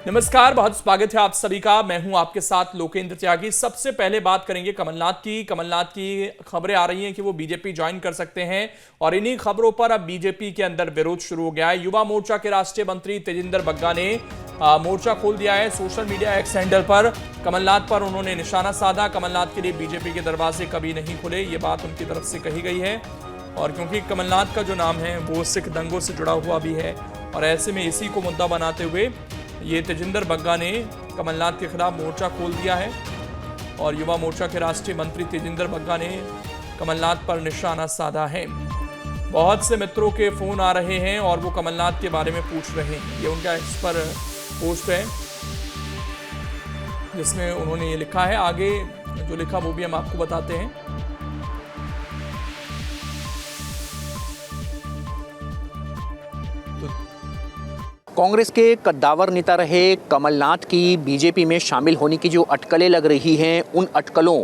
नमस्कार, बहुत स्वागत है आप सभी का। मैं हूं आपके साथ लोकेंद्र त्यागी। सबसे पहले बात करेंगे कमलनाथ की खबरें आ रही हैं कि वो बीजेपी ज्वाइन कर सकते हैं और इन्हीं खबरों पर अब बीजेपी के अंदर विरोध शुरू हो गया है। युवा मोर्चा के राष्ट्रीय मंत्री तेजिंदर बग्गा ने मोर्चा खोल दिया है। सोशल मीडिया एक्स हैंडल पर कमलनाथ पर उन्होंने निशाना साधा। कमलनाथ के लिए बीजेपी के दरवाजे कभी नहीं खुले, ये बात उनकी तरफ से कही गई है। और क्योंकि कमलनाथ का जो नाम है वो सिख दंगों से जुड़ा हुआ भी है और ऐसे में इसी को मुद्दा बनाते हुए ये तेजिंदर बग्गा ने कमलनाथ के खिलाफ मोर्चा खोल दिया है। और युवा मोर्चा के राष्ट्रीय मंत्री तेजिंदर बग्गा ने कमलनाथ पर निशाना साधा है। बहुत से मित्रों के फोन आ रहे हैं और वो कमलनाथ के बारे में पूछ रहे हैं। ये उनका इस पर पोस्ट है जिसमें उन्होंने ये लिखा है। आगे जो लिखा वो भी हम आपको बताते हैं। कांग्रेस के कद्दावर नेता रहे कमलनाथ की बीजेपी में शामिल होने की जो अटकलें लग रही हैं, उन अटकलों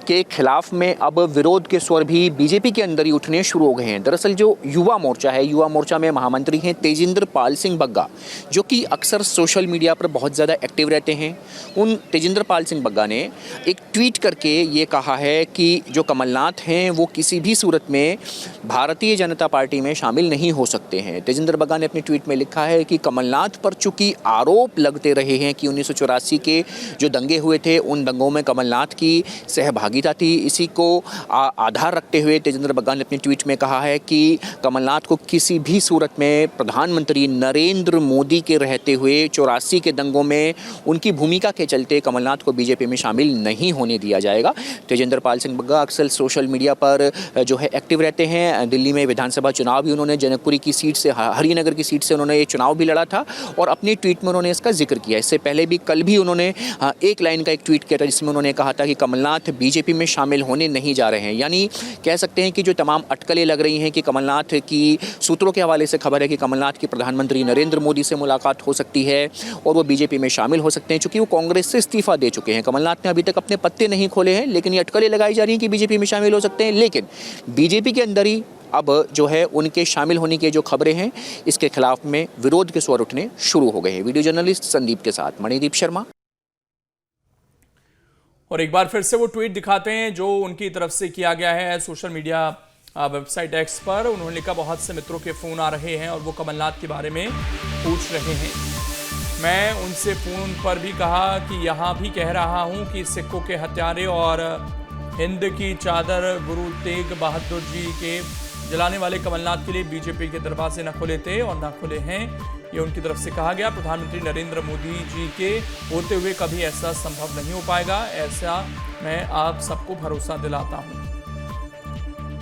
के खिलाफ में अब विरोध के स्वर भी बीजेपी के अंदर ही उठने शुरू हो गए हैं। दरअसल जो युवा मोर्चा है, युवा मोर्चा में महामंत्री हैं तेजिंदर पाल सिंह बग्गा, जो कि अक्सर सोशल मीडिया पर बहुत ज़्यादा एक्टिव रहते हैं। उन तेजिंदर पाल सिंह बग्गा ने एक ट्वीट करके ये कहा है कि जो कमलनाथ हैं वो किसी भी सूरत में भारतीय जनता पार्टी में शामिल नहीं हो सकते हैं। तेजिंदर बग्गा ने अपनी ट्वीट में लिखा है कि कमलनाथ पर चूंकि आरोप लगते रहे हैं कि 1984 के जो दंगे हुए थे उन दंगों में कमलनाथ की सहभागिता थी, इसी को आधार रखते हुए तेजिंदर बग्गा ने अपनी ट्वीट में कहा है कि कमलनाथ को किसी भी सूरत में प्रधानमंत्री नरेंद्र मोदी के रहते हुए 84 के दंगों में उनकी भूमिका के चलते कमलनाथ को बीजेपी में शामिल नहीं होने दिया जाएगा। तेजिंदर पाल सिंह बग्गा अक्सर सोशल मीडिया पर जो है एक्टिव रहते हैं। दिल्ली में विधानसभा चुनाव भी उन्होंने जनकपुरी की सीट से, हरिनगर की सीट से उन्होंने ये चुनाव भी लड़ा था और अपनी ट्वीट में उन्होंने इसका जिक्र किया। इससे पहले भी कल भी उन्होंने एक लाइन का एक ट्वीट किया था जिसमें उन्होंने कहा था कि कमलनाथ बीजेपी में शामिल होने नहीं जा रहे हैं। यानी कह सकते हैं कि जो तमाम अटकलें लग रही हैं कि कमलनाथ की, सूत्रों के हवाले से खबर है कि कमलनाथ की प्रधानमंत्री नरेंद्र मोदी से मुलाकात हो सकती है और वो बीजेपी में शामिल हो सकते हैं, चूंकि वो कांग्रेस से इस्तीफा दे चुके हैं। कमलनाथ ने अभी तक अपने पत्ते नहीं खोले हैं, लेकिन ये अटकलें लगाई जा रही हैं कि बीजेपी में शामिल हो सकते हैं। लेकिन बीजेपी के अंदर ही अब जो है उनके शामिल होने की जो खबरें हैं, इसके खिलाफ में विरोध के स्वर उठने शुरू हो गए हैं। वीडियो जर्नलिस्ट संदीप के साथ मणिदीप शर्मा। और एक बार फिर से वो ट्वीट दिखाते हैं जो उनकी तरफ से किया गया है सोशल मीडिया वेबसाइट एक्स पर। उन्होंने लिखा, बहुत से मित्रों के फोन आ रहे हैं और वो कमलनाथ के बारे में पूछ रहे हैं। मैं उनसे फोन पर भी कहा कि यहाँ भी कह रहा हूँ कि सिखों के हत्यारे और हिंद की चादर गुरु तेग बहादुर जी के जलाने वाले कमलनाथ के लिए बीजेपी के दरवाजे न खुले थे और न खुले हैं, ये उनकी तरफ से कहा गया। प्रधानमंत्री नरेंद्र मोदी जी के होते हुए कभी ऐसा संभव नहीं हो पाएगा, ऐसा मैं आप सबको भरोसा दिलाता हूं।